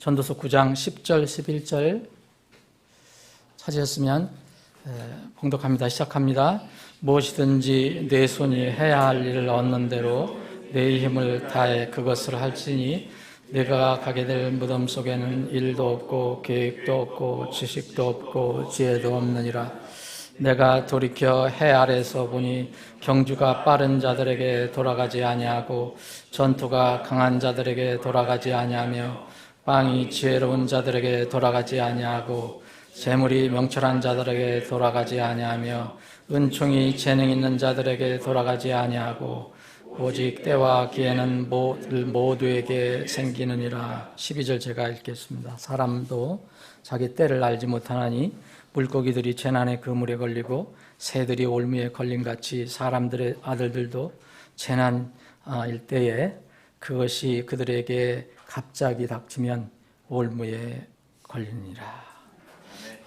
전도서 9장 10절, 11절 찾으셨으면 봉독합니다. 시작합니다. 무엇이든지 내 손이 해야 할 일을 얻는 대로 내 힘을 다해 그것을 할지니 내가 가게 될 무덤 속에는 일도 없고 계획도 없고 지식도 없고 지혜도 없느니라. 내가 돌이켜 해 아래서 보니 경주가 빠른 자들에게 돌아가지 아니하고 전투가 강한 자들에게 돌아가지 아니하며 빵이 지혜로운 자들에게 돌아가지 아니하고 재물이 명철한 자들에게 돌아가지 아니하며 은총이 재능 있는 자들에게 돌아가지 아니하고 오직 때와 기회는 모두에게 생기느니라. 12절 제가 읽겠습니다. 사람도 자기 때를 알지 못하나니 물고기들이 재난의 그물에 걸리고 새들이 올무에 걸림같이 사람들의 아들들도 재난일 때에 그것이 그들에게 갑자기 닥치면 올무에 걸리니라.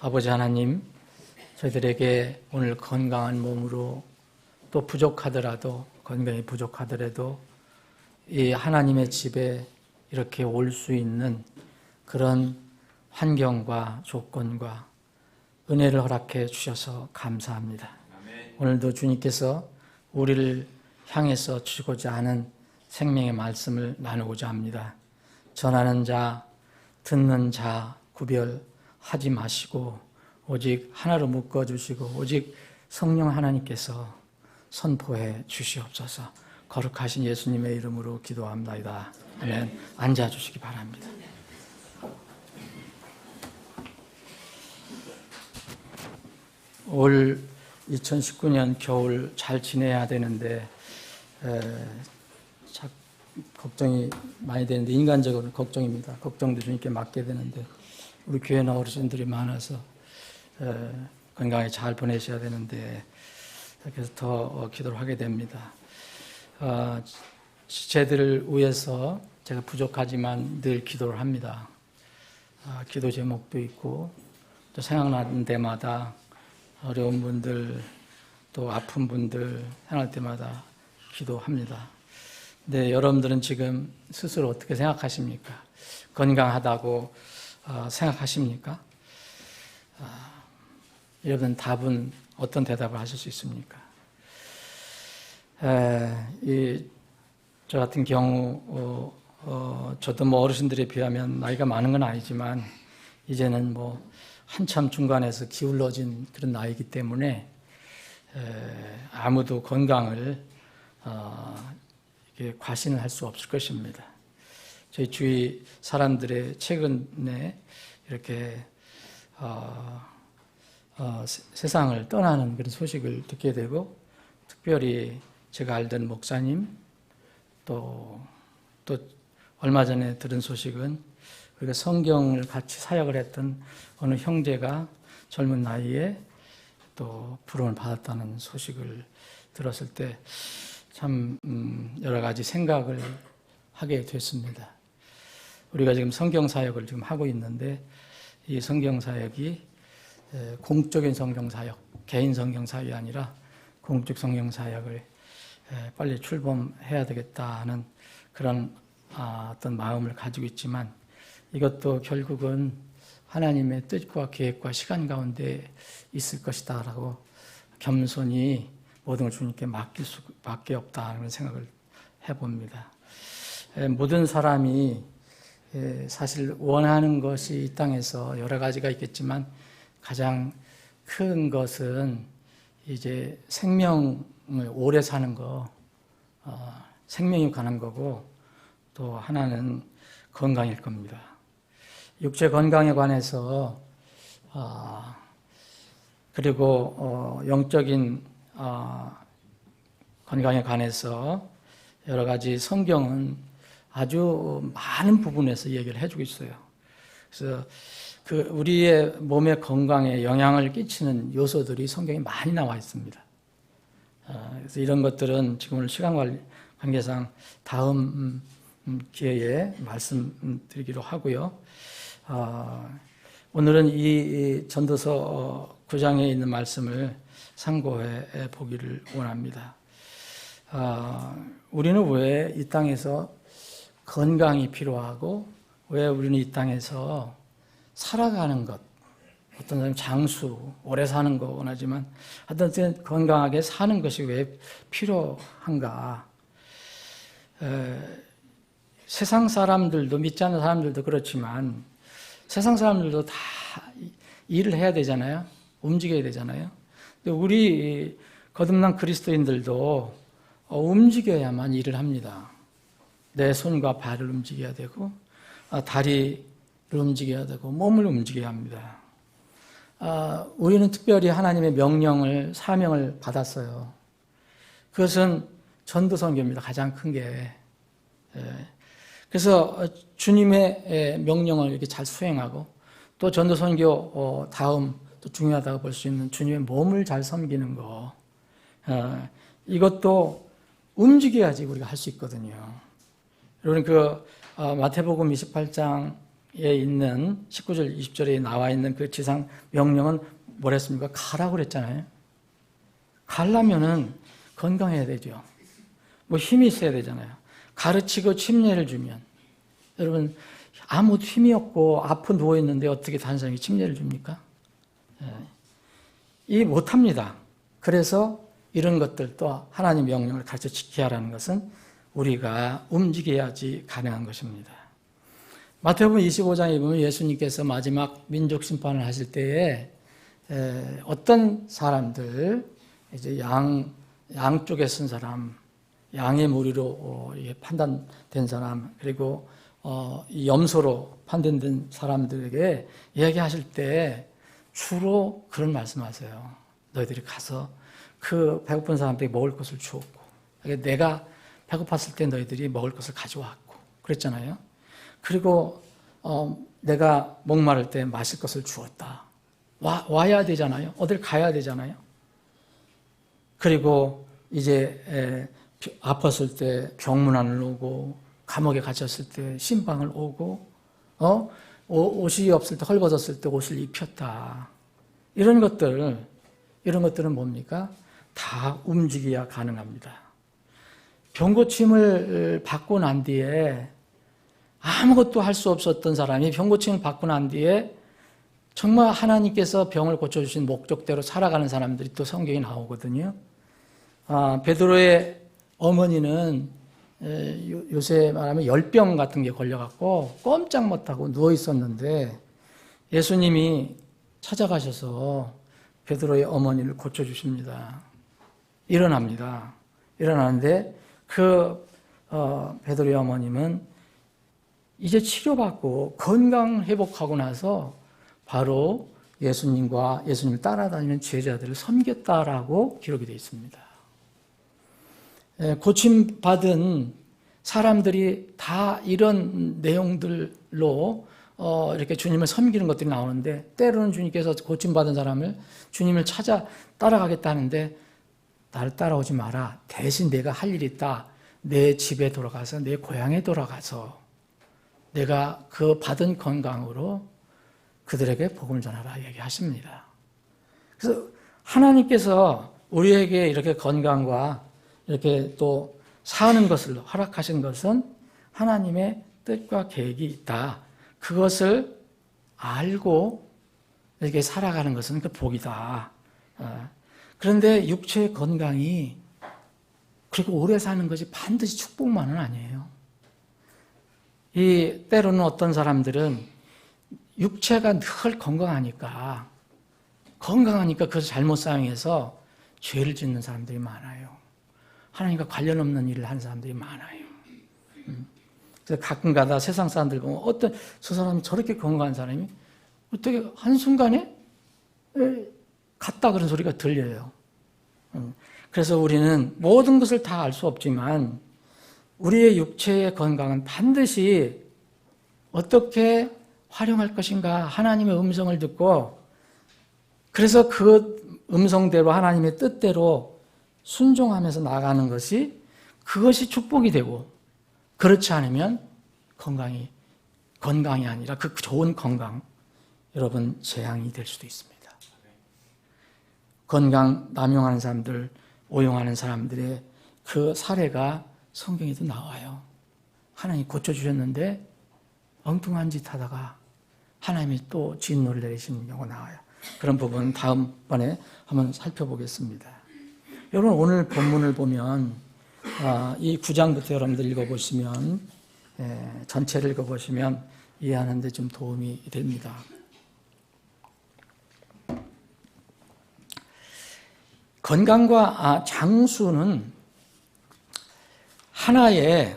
아버지 하나님, 저희들에게 오늘 건강한 몸으로 또 부족하더라도 건강이 부족하더라도 이 하나님의 집에 이렇게 올 수 있는 그런 환경과 조건과 은혜를 허락해 주셔서 감사합니다. 오늘도 주님께서 우리를 향해서 주시고자 하는 생명의 말씀을 나누고자 합니다. 전하는 자, 듣는 자 구별하지 마시고 오직 하나로 묶어주시고 오직 성령 하나님께서 선포해 주시옵소서. 거룩하신 예수님의 이름으로 기도합니다. 아멘. 앉아주시기 바랍니다. 올 2019년 겨울 잘 지내야 되는데 걱정이 많이 되는데 인간적으로 걱정입니다. 걱정도 주님께 맡게 되는데 우리 교회나 어르신들이 많아서 건강히 잘 보내셔야 되는데 그래서 더 기도를 하게 됩니다. 지체들을 위해서 제가 부족하지만 늘 기도를 합니다. 기도 제목도 있고 또 생각나는 데마다 어려운 분들 또 아픈 분들 생각할 때마다 기도합니다. 근데 여러분들은 지금 스스로 어떻게 생각하십니까? 건강하다고 생각하십니까? 여러분 답은 어떤 대답을 하실 수 있습니까? 저 같은 경우 저도 뭐 어르신들에 비하면 나이가 많은 건 아니지만 이제는 뭐 한참 중간에서 기울어진 그런 나이이기 때문에 아무도 건강을 이렇게 과신을 할 수 없을 것입니다. 저희 주위 사람들의 최근에 이렇게 세상을 떠나는 그런 소식을 듣게 되고 특별히 제가 알던 목사님 또 얼마 전에 들은 소식은 우리가 성경을 같이 사역을 했던 어느 형제가 젊은 나이에 또 부름을 받았다는 소식을 들었을 때 참 여러 가지 생각을 하게 됐습니다. 우리가 지금 성경 사역을 지금 하고 있는데 이 성경 사역이 공적인 성경 사역, 개인 성경 사역이 아니라 공적 성경 사역을 빨리 출범해야 되겠다는 그런 어떤 마음을 가지고 있지만 이것도 결국은 하나님의 뜻과 계획과 시간 가운데 있을 것이다 라고 겸손히 모든 걸 주님께 맡길 수밖에 없다는 생각을 해봅니다. 모든 사람이 사실 원하는 것이 이 땅에서 여러 가지가 있겠지만 가장 큰 것은 이제 생명을 오래 사는 거, 생명이 가는 거고 또 하나는 건강일 겁니다. 육체 건강에 관해서 그리고 영적인 건강에 관해서 여러 가지 성경은 아주 많은 부분에서 얘기를 해주고 있어요. 그래서 우리의 몸의 건강에 영향을 끼치는 요소들이 성경에 많이 나와 있습니다. 그래서 이런 것들은 지금 오늘 시간 관계상 다음 기회에 말씀드리기로 하고요. 오늘은 이 전도서 9장에 있는 말씀을 상고해 보기를 원합니다. 우리는 왜 이 땅에서 건강이 필요하고 왜 우리는 이 땅에서 살아가는 것, 어떤 사람은 장수, 오래 사는 거 원하지만 어떤 때는 건강하게 사는 것이 왜 필요한가? 세상 사람들도, 믿지 않는 사람들도 그렇지만 세상 사람들도 다 일을 해야 되잖아요. 움직여야 되잖아요. 근데 우리 거듭난 그리스도인들도 움직여야만 일을 합니다. 내 손과 발을 움직여야 되고 다리를 움직여야 되고 몸을 움직여야 합니다. 우리는 특별히 하나님의 명령을, 사명을 받았어요. 그것은 전도선교입니다. 가장 큰 게. 그래서 주님의 명령을 이렇게 잘 수행하고 또 전도선교 다음 또 중요하다고 볼 수 있는 주님의 몸을 잘 섬기는 거. 이것도 움직여야지 우리가 할 수 있거든요. 여러분 마태복음 28장에 있는 19절 20절에 나와 있는 그 지상 명령은 뭐랬습니까? 가라고 그랬잖아요. 가려면은 건강해야 되죠. 뭐 힘이 있어야 되잖아요. 가르치고 침례를 주면 여러분 아무도 힘이 없고 아프 누워 있는데 어떻게 다른 사람이 침례를 줍니까? 이 못합니다. 그래서 이런 것들도 하나님 명령을 가르쳐 지켜야 하라는 것은 우리가 움직여야지 가능한 것입니다. 마태복음 25장에 보면 예수님께서 마지막 민족 심판을 하실 때에 어떤 사람들, 이제 양쪽에 쓴 사람, 양의 무리로 판단된 사람, 그리고 염소로 판단된 사람들에게 이야기하실 때 주로 그런 말씀하세요. 너희들이 가서 그 배고픈 사람들에게 먹을 것을 주었고, 내가 배고팠을 때 너희들이 먹을 것을 가져왔고 그랬잖아요. 그리고 내가 목마를 때 마실 것을 주었다. 와야 되잖아요. 어딜 가야 되잖아요. 그리고 이제 아팠을 때 병문안을 오고 감옥에 갇혔을 때 신방을 오고 옷이 없을 때 헐벗었을 때 옷을 입혔다. 이런 것들은 뭡니까? 다 움직여야 가능합니다. 병고침을 받고 난 뒤에 아무것도 할 수 없었던 사람이 병고침을 받고 난 뒤에 정말 하나님께서 병을 고쳐주신 목적대로 살아가는 사람들이 또 성경에 나오거든요. 베드로의 어머니는 요새 말하면 열병 같은 게 걸려갖고 꼼짝 못하고 누워 있었는데 예수님이 찾아가셔서 베드로의 어머니를 고쳐주십니다. 일어납니다. 일어나는데 베드로의 어머님은 이제 치료받고 건강 회복하고 나서 바로 예수님을 따라다니는 제자들을 섬겼다라고 기록이 되어 있습니다. 고침받은 사람들이 다 이런 내용들로 이렇게 주님을 섬기는 것들이 나오는데 때로는 주님께서 고침받은 사람을 주님을 찾아 따라가겠다는데 나를 따라오지 마라. 대신 내가 할 일이 있다. 내 집에 돌아가서 내 고향에 돌아가서 내가 그 받은 건강으로 그들에게 복음을 전하라 얘기하십니다. 그래서 하나님께서 우리에게 이렇게 건강과 이렇게 또 사는 것을 허락하신 것은 하나님의 뜻과 계획이 있다. 그것을 알고 이렇게 살아가는 것은 그 복이다. 그런데 육체의 건강이 그렇게 오래 사는 것이 반드시 축복만은 아니에요. 때로는 어떤 사람들은 육체가 늘 건강하니까 그것을 잘못 사용해서 죄를 짓는 사람들이 많아요. 하나님과 관련 없는 일을 하는 사람들이 많아요. 그래서 가끔가다 세상 사람들 보면 저 사람이 저렇게 건강한 사람이 어떻게 한순간에 갔다 그런 소리가 들려요. 그래서 우리는 모든 것을 다 알 수 없지만 우리의 육체의 건강은 반드시 어떻게 활용할 것인가 하나님의 음성을 듣고 그래서 그 음성대로 하나님의 뜻대로 순종하면서 나가는 그것이 축복이 되고 그렇지 않으면 건강이 아니라 그 좋은 건강 여러분 재앙이 될 수도 있습니다. 건강 남용하는 사람들, 오용하는 사람들의 그 사례가 성경에도 나와요. 하나님 고쳐주셨는데 엉뚱한 짓 하다가 하나님이 또 진노를 내리시는 경우가 나와요. 그런 부분은 다음번에 한번 살펴보겠습니다. 여러분 오늘 본문을 보면 이 9장부터 여러분들 읽어보시면 전체를 읽어보시면 이해하는 데 좀 도움이 됩니다. 건강과 장수는 하나의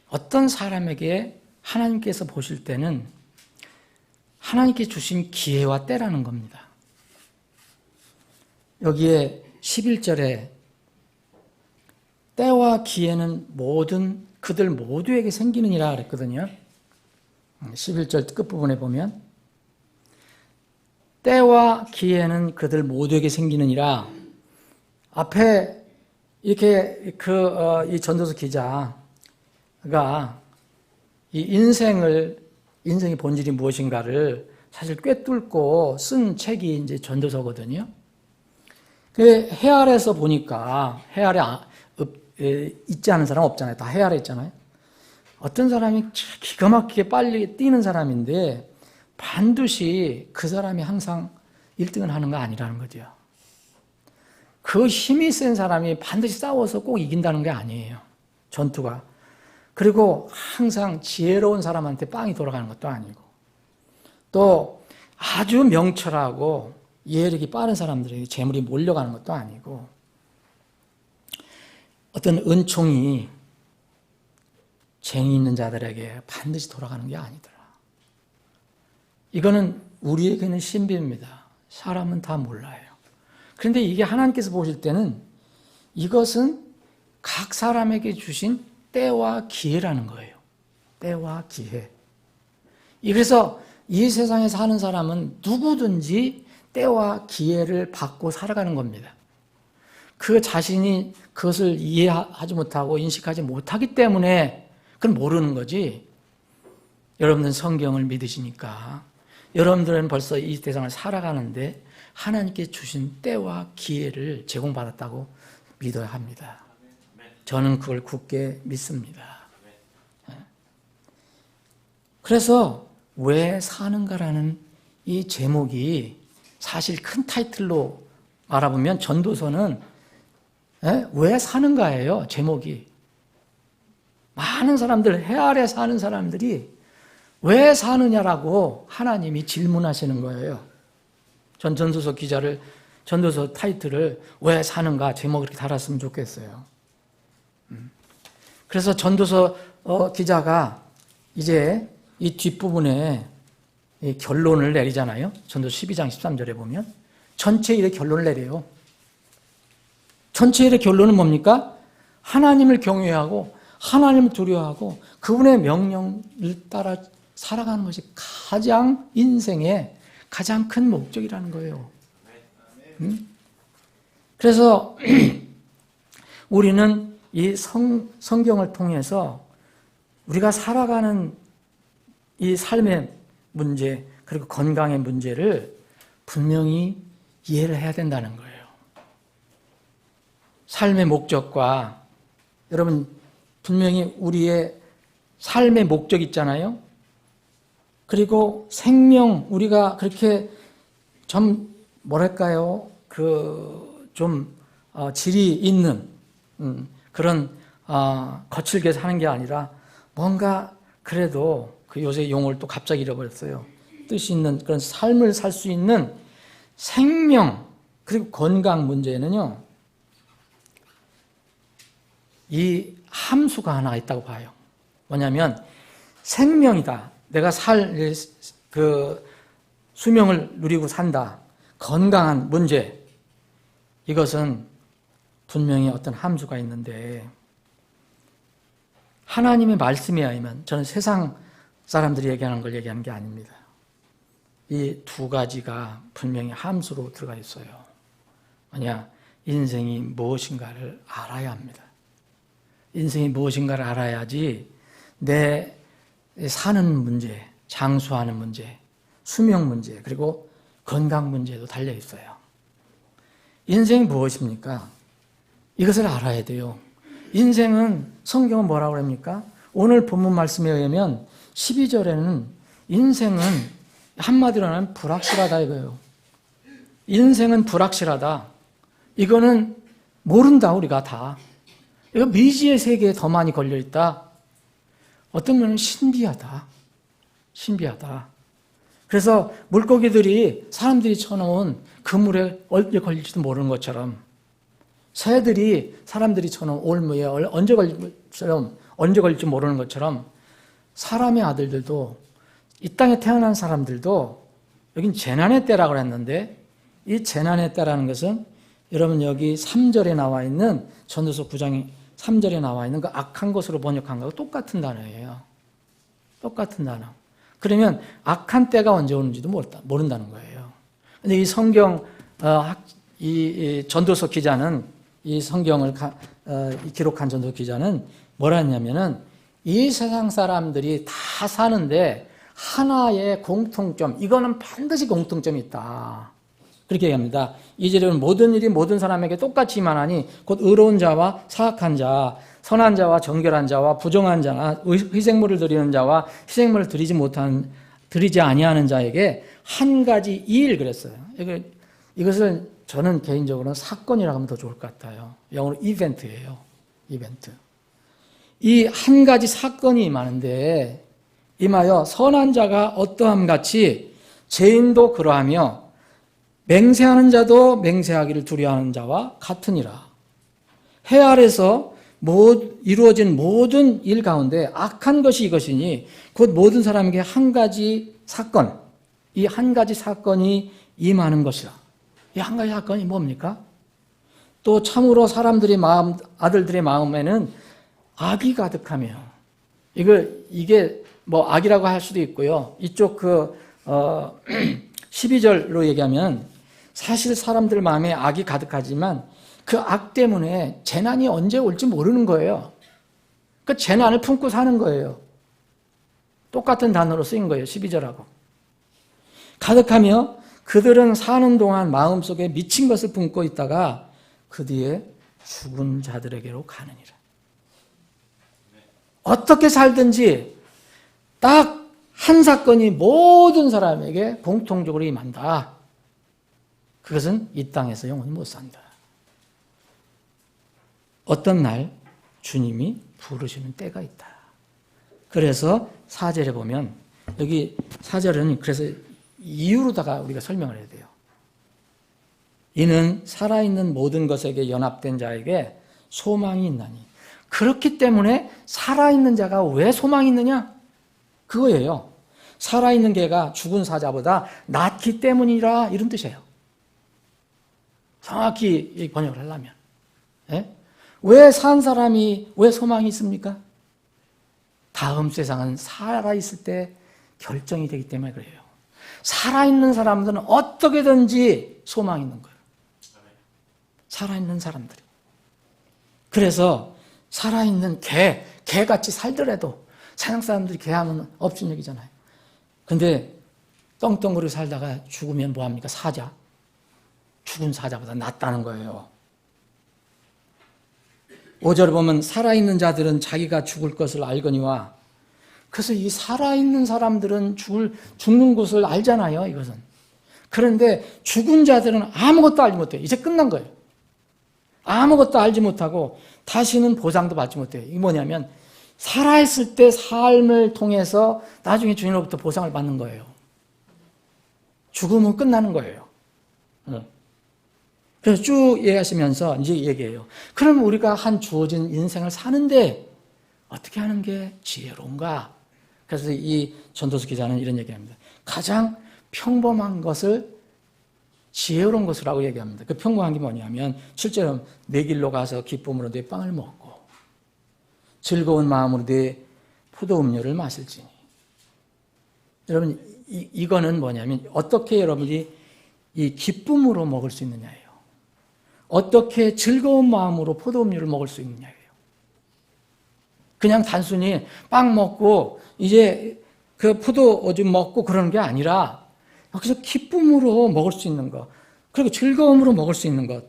어떤 사람에게 하나님께서 보실 때는 하나님께 주신 기회와 때라는 겁니다. 여기에 11절에 때와 기회는 모든 그들 모두에게 생기느니라 그랬거든요. 11절 끝부분에 보면 때와 기회는 그들 모두에게 생기느니라. 앞에 이렇게 이 전도서 기자가 이 인생의 본질이 무엇인가를 사실 꿰뚫고 쓴 책이 이제 전도서거든요. 해 아래에서 보니까 해 아래 있지 않은 사람 없잖아요. 다 해 아래 있잖아요. 어떤 사람이 기가 막히게 빨리 뛰는 사람인데 반드시 그 사람이 항상 1등을 하는 거 아니라는 거죠. 그 힘이 센 사람이 반드시 싸워서 꼭 이긴다는 게 아니에요. 전투가. 그리고 항상 지혜로운 사람한테 빵이 돌아가는 것도 아니고 또 아주 명철하고 이해력이 빠른 사람들에게 재물이 몰려가는 것도 아니고 어떤 은총이 정의 있는 자들에게 반드시 돌아가는 게 아니더라. 이거는 우리에게는 신비입니다. 사람은 다 몰라요. 그런데 이게 하나님께서 보실 때는 이것은 각 사람에게 주신 때와 기회라는 거예요. 때와 기회. 그래서 이 세상에 사는 사람은 누구든지 때와 기회를 받고 살아가는 겁니다. 그 자신이 그것을 이해하지 못하고 인식하지 못하기 때문에 그건 모르는 거지. 여러분들은 성경을 믿으시니까 여러분들은 벌써 이 세상을 살아가는데 하나님께 주신 때와 기회를 제공받았다고 믿어야 합니다. 저는 그걸 굳게 믿습니다. 그래서 왜 사는가라는 이 제목이 사실 큰 타이틀로 알아보면 전도서는 왜 사는가예요, 제목이. 많은 사람들, 해 아래 사는 사람들이 왜 사느냐라고 하나님이 질문하시는 거예요. 전 전도서 기자를, 전도서 타이틀을 왜 사는가 제목을 이렇게 달았으면 좋겠어요. 그래서 전도서 기자가 이제 이 뒷부분에 이 결론을 내리잖아요. 전도서 12장 13절에 보면 전체 일의 결론을 내려요. 전체 일의 결론은 뭡니까? 하나님을 경외하고 하나님을 두려워하고 그분의 명령을 따라 살아가는 것이 가장 인생의 가장 큰 목적이라는 거예요. 그래서 우리는 이 성경을 통해서 우리가 살아가는 이 삶의 문제 그리고 건강의 문제를 분명히 이해를 해야 된다는 거예요. 삶의 목적과 여러분 분명히 우리의 삶의 목적 있잖아요. 그리고 생명 우리가 그렇게 좀 뭐랄까요 질이 있는 그런 거칠게 사는 게 아니라 뭔가 그래도 그 요새 용어를 또 갑자기 잃어버렸어요. 뜻이 있는 그런 삶을 살 수 있는 생명 그리고 건강 문제에는요 이 함수가 하나 있다고 봐요. 뭐냐면 생명이다. 내가 수명을 누리고 산다. 건강한 문제. 이것은 분명히 어떤 함수가 있는데 하나님의 말씀에 의하면 저는 세상 사람들이 얘기하는 걸 얘기하는 게 아닙니다. 이 두 가지가 분명히 함수로 들어가 있어요. 뭐냐? 인생이 무엇인가를 알아야 합니다. 인생이 무엇인가를 알아야지 내 사는 문제, 장수하는 문제, 수명 문제, 그리고 건강 문제도 달려 있어요. 인생이 무엇입니까? 이것을 알아야 돼요. 인생은 성경은 뭐라고 합니까? 오늘 본문 말씀에 의하면 12절에는 인생은 한마디로 하면 불확실하다 이거예요. 인생은 불확실하다. 이거는 모른다 우리가 다. 이거 미지의 세계에 더 많이 걸려있다. 어떤 면은 신비하다. 신비하다. 그래서 물고기들이 사람들이 쳐놓은 그물에 언제 걸릴지도 모르는 것처럼 새들이 사람들이 쳐놓은 올무에 언제 걸릴지 모르는 것처럼 사람의 아들들도 이 땅에 태어난 사람들도 여긴 재난의 때라고 했는데 이 재난의 때라는 것은 여러분 여기 3절에 나와 있는 전도서 9장 3절에 나와 있는 그 악한 것으로 번역한 거하고 똑같은 단어예요. 똑같은 단어. 그러면 악한 때가 언제 오는지도 모른다는 거예요. 근데 이 성경 이 전도서 기자는 이 성경을 기록한 전도서 기자는 뭐라 했냐면은 이 세상 사람들이 다 사는데 하나의 공통점, 이거는 반드시 공통점이 있다. 그렇게 얘기합니다. 이 절에는 모든 일이 모든 사람에게 똑같이 임하나니 곧 의로운 자와 사악한 자, 선한 자와 정결한 자와 부정한 자나 희생물을 드리는 자와 희생물을 드리지 아니하는 자에게 한 가지 일 그랬어요. 이것을 저는 개인적으로는 사건이라고 하면 더 좋을 것 같아요. 영어로 이벤트예요. 이벤트. 이 한 가지 사건이 임하는데 임하여 선한 자가 어떠함 같이 죄인도 그러하며 맹세하는 자도 맹세하기를 두려워하는 자와 같으니라. 해 아래서 이루어진 모든 일 가운데 악한 것이 이것이니 곧 모든 사람에게 한 가지 사건, 이 한 가지 사건이 임하는 것이라. 이 한 가지 사건이 뭡니까? 또 참으로 아들들의 마음에는 악이 가득하며 이게 뭐 악이라고 할 수도 있고요. 이쪽 12절로 얘기하면 사실 사람들 마음에 악이 가득하지만 그 악 때문에 재난이 언제 올지 모르는 거예요. 그 재난을 품고 사는 거예요. 똑같은 단어로 쓰인 거예요. 12절하고. 가득하며 그들은 사는 동안 마음속에 미친 것을 품고 있다가 그 뒤에 죽은 자들에게로 가느니라. 어떻게 살든지 딱 한 사건이 모든 사람에게 공통적으로 임한다. 그것은 이 땅에서 영원히 못 산다. 어떤 날 주님이 부르시는 때가 있다. 그래서 4절에 보면 여기 4절은 그래서 이유로다가 우리가 설명을 해야 돼요. 이는 살아있는 모든 것에게 연합된 자에게 소망이 있나니. 그렇기 때문에 살아있는 자가 왜 소망이 있느냐? 그거예요. 살아있는 개가 죽은 사자보다 낫기 때문이라 이런 뜻이에요. 정확히 번역을 하려면. 예? 왜 산 사람이 왜 소망이 있습니까? 다음 세상은 살아있을 때 결정이 되기 때문에 그래요. 살아있는 사람들은 어떻게든지 소망이 있는 거예요. 살아있는 사람들이. 그래서 살아있는 개같이 살더라도 세상 사람들이 개하면 업신여기잖아요. 근데 떵떵거리고 살다가 죽으면 뭐합니까? 사자. 죽은 사자보다 낫다는 거예요. 5절을 보면 살아있는 자들은 자기가 죽을 것을 알거니와 그래서 이 살아있는 사람들은 죽는 것을 알잖아요. 이것은. 그런데 죽은 자들은 아무것도 알지 못해요. 이제 끝난 거예요. 아무것도 알지 못하고 다시는 보상도 받지 못해요. 이게 뭐냐면 살아있을 때 삶을 통해서 나중에 주님으로부터 보상을 받는 거예요. 죽으면 끝나는 거예요. 그래서 쭉 얘기하시면서 이제 얘기해요. 그럼 우리가 한 주어진 인생을 사는데 어떻게 하는 게 지혜로운가? 그래서 이 전도서 기자는 이런 얘기합니다. 가장 평범한 것을 지혜로운 것이라고 얘기합니다. 그 평범한 게 뭐냐면 7절은 내 길로 가서 기쁨으로 내 빵을 먹고 즐거운 마음으로 내 포도 음료를 마실지니. 여러분 이거는 뭐냐면 어떻게 여러분이 이 기쁨으로 먹을 수 있느냐예요. 어떻게 즐거운 마음으로 포도 음료를 먹을 수 있느냐예요. 그냥 단순히 빵 먹고 이제 그 포도주 먹고 그러는 게 아니라 여기서 기쁨으로 먹을 수 있는 것, 그리고 즐거움으로 먹을 수 있는 것,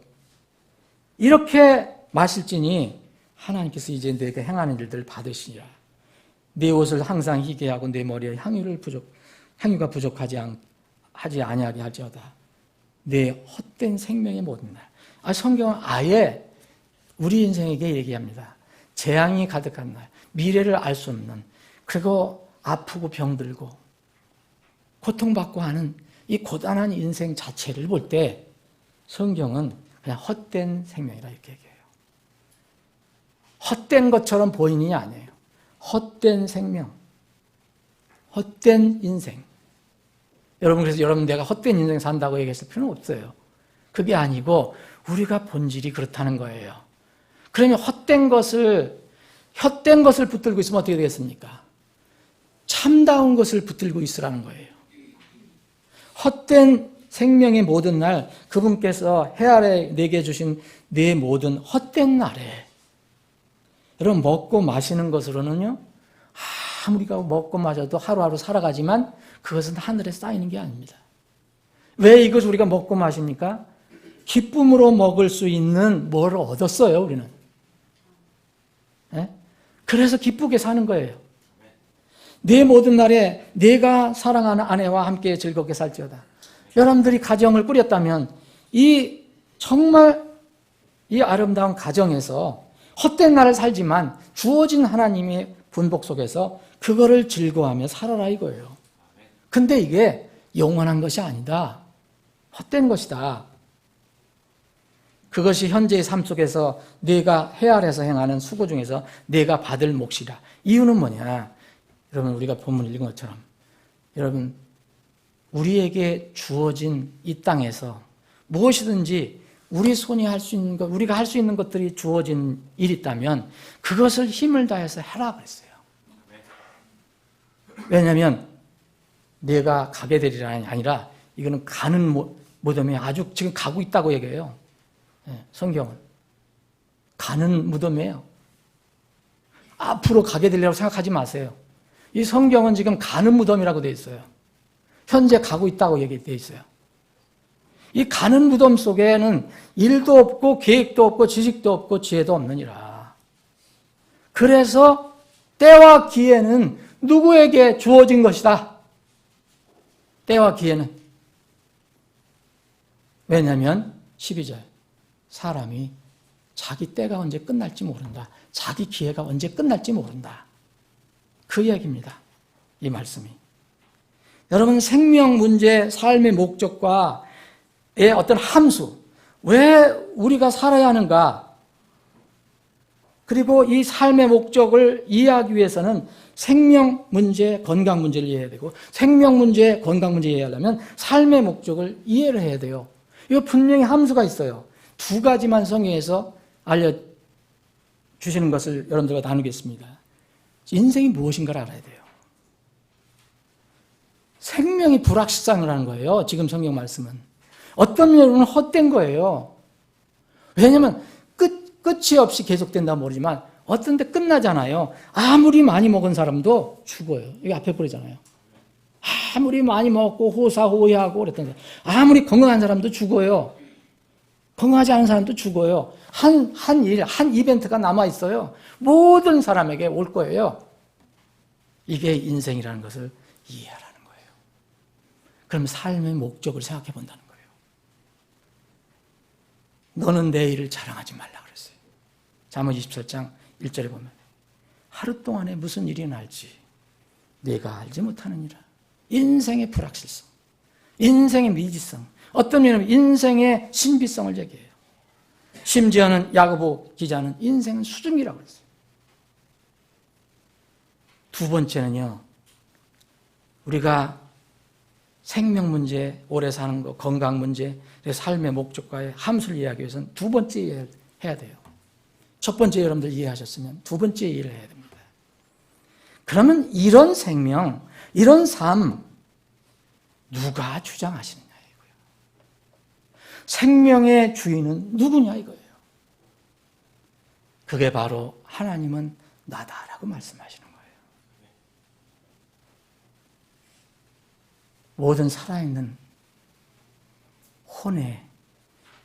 이렇게 마실지니 하나님께서 이제 내게 행하는 일들을 받으시니라. 내 옷을 항상 희게 하고 내 머리에 향유가 하지 아니하게 할지어다. 내 헛된 생명의 모든 날. 성경은 아예 우리 인생에게 얘기합니다. 재앙이 가득한 날, 미래를 알 수 없는, 그리고 아프고 병들고 고통받고 하는 이 고단한 인생 자체를 볼 때 성경은 그냥 헛된 생명이라 이렇게 얘기해요. 헛된 것처럼 보이느냐 아니에요. 헛된 생명, 헛된 인생. 그래서 여러분 내가 헛된 인생 산다고 얘기했을 필요는 없어요. 그게 아니고 우리가 본질이 그렇다는 거예요. 그러면 헛된 것을 붙들고 있으면 어떻게 되겠습니까? 참다운 것을 붙들고 있으라는 거예요. 헛된 생명의 모든 날, 그분께서 해 아래 내게 주신 내 모든 헛된 날에, 여러분 먹고 마시는 것으로는요, 아무리가 먹고 마셔도 하루하루 살아가지만 그것은 하늘에 쌓이는 게 아닙니다. 왜 이것을 우리가 먹고 마십니까? 기쁨으로 먹을 수 있는 뭘 얻었어요, 우리는. 네? 그래서 기쁘게 사는 거예요. 내 모든 날에 내가 사랑하는 아내와 함께 즐겁게 살지어다. 여러분들이 가정을 꾸렸다면 정말 이 아름다운 가정에서 헛된 날을 살지만 주어진 하나님의 분복 속에서 그거를 즐거워하며 살아라 이거예요. 근데 이게 영원한 것이 아니다. 헛된 것이다. 그것이 현재의 삶 속에서 내가 해 아래서 행하는 수고 중에서 내가 받을 몫이라. 이유는 뭐냐? 여러분 우리가 본문 읽은 것처럼 여러분 우리에게 주어진 이 땅에서 무엇이든지 우리 손이 할 수 있는 것, 우리가 할 수 있는 것들이 주어진 일이 있다면 그것을 힘을 다해서 해라 그랬어요. 왜냐하면 내가 가게 되리라 아니라 이거는 가는 무덤에 아주 지금 가고 있다고 얘기해요. 성경은 가는 무덤이에요. 앞으로 가게 되리라고 생각하지 마세요. 이 성경은 지금 가는 무덤이라고 되어 있어요. 현재 가고 있다고 얘기되어 있어요. 이 가는 무덤 속에는 일도 없고 계획도 없고 지식도 없고 지혜도 없느니라. 그래서 때와 기회는 누구에게 주어진 것이다. 때와 기회는. 왜냐하면 12절 사람이 자기 때가 언제 끝날지 모른다. 자기 기회가 언제 끝날지 모른다. 그 이야기입니다. 이 말씀이. 여러분 생명 문제, 삶의 목적과의 어떤 함수, 왜 우리가 살아야 하는가? 그리고 이 삶의 목적을 이해하기 위해서는 생명 문제, 건강 문제를 이해해야 되고 생명 문제, 건강 문제 이해하려면 삶의 목적을 이해를 해야 돼요. 이거 분명히 함수가 있어요. 두 가지만 성경에서 알려주시는 것을 여러분들과 나누겠습니다. 인생이 무엇인가를 알아야 돼요. 생명이 불확실성을 하는 거예요. 지금 성경 말씀은. 어떤 면으로는 헛된 거예요. 왜냐하면 끝이 없이 계속된다 모르지만 어떤 데 끝나잖아요. 아무리 많이 먹은 사람도 죽어요. 여기 앞에 보이잖아요. 아무리 많이 먹고 호사호위하고 그랬던 사람, 아무리 건강한 사람도 죽어요. 건강하지 않은 사람도 죽어요. 한 이벤트가 남아있어요. 모든 사람에게 올 거예요. 이게 인생이라는 것을 이해하라는 거예요. 그럼 삶의 목적을 생각해 본다는 거예요. 너는 내 일을 자랑하지 말라 그랬어요. 잠언 24장 1절에 보면 하루 동안에 무슨 일이 날지 내가 알지 못하느니라. 인생의 불확실성, 인생의 미지성, 어떤 면에는 인생의 신비성을 얘기해요. 심지어는 야고보 기자는 인생은 수증기라고 그랬어요. 두 번째는요, 우리가 생명 문제, 오래 사는 것, 건강 문제, 삶의 목적과의 함수를 이해하기 위해서는 두 번째 이해를 해야 돼요. 첫 번째 여러분들 이해하셨으면 두 번째 이해를 해야 됩니다. 그러면 이런 생명, 이런 삶 누가 주장하시느냐 이거예요. 생명의 주인은 누구냐 이거예요. 그게 바로 하나님은 나다라고 말씀하시는 거예요. 모든 살아있는 혼에,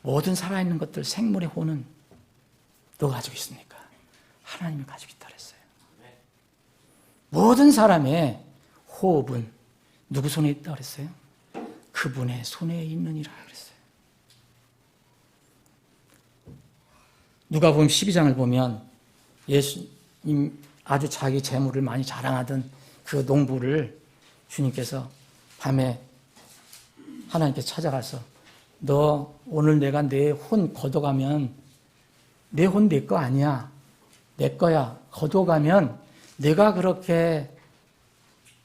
모든 살아있는 것들, 생물의 혼은 누가 가지고 있습니까? 하나님이 가지고 있다 그랬어요. 모든 사람의 호흡은 누구 손에 있다고 그랬어요? 그분의 손에 있느니라 그랬어요. 누가복음 12장을 보면 예수님 아주 자기 재물을 많이 자랑하던 그 농부를 주님께서 밤에 하나님께 찾아가서 너 오늘 내가 내 혼 걷어가면 내 혼 내 거 아니야. 내 거야. 걷어가면 내가 그렇게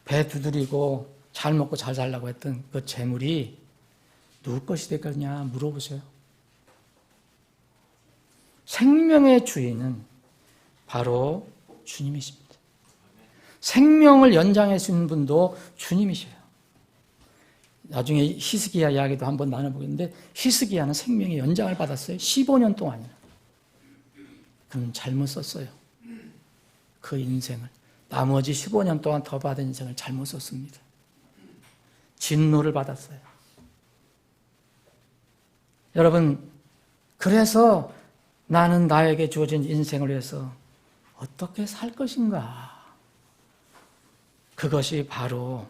배 두드리고 잘 먹고 잘 살라고 했던 그 재물이 누구 것이 될 거냐 물어보세요. 생명의 주인은 바로 주님이십니다. 생명을 연장해 주는 분도 주님이셔요. 나중에 히스기야 이야기도 한번 나눠보겠는데 히스기야는 생명의 연장을 받았어요. 15년 동안이나. 그럼 잘못 썼어요. 그 인생을. 나머지 15년 동안 더 받은 인생을 잘못 썼습니다. 진노를 받았어요. 여러분, 그래서 나는 나에게 주어진 인생을 위해서 어떻게 살 것인가? 그것이 바로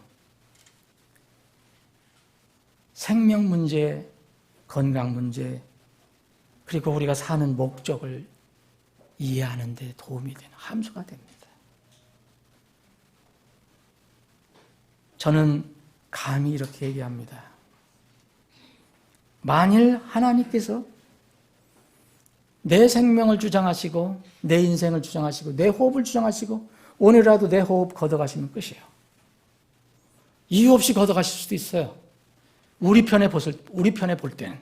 생명 문제, 건강 문제, 그리고 우리가 사는 목적을 이해하는 데 도움이 되는 함수가 됩니다. 저는 감히 이렇게 얘기합니다. 만일 하나님께서 내 생명을 주장하시고 내 인생을 주장하시고 내 호흡을 주장하시고 오늘이라도 내 호흡 걷어가시면 끝이에요. 이유 없이 걷어가실 수도 있어요. 우리 편에 볼 때는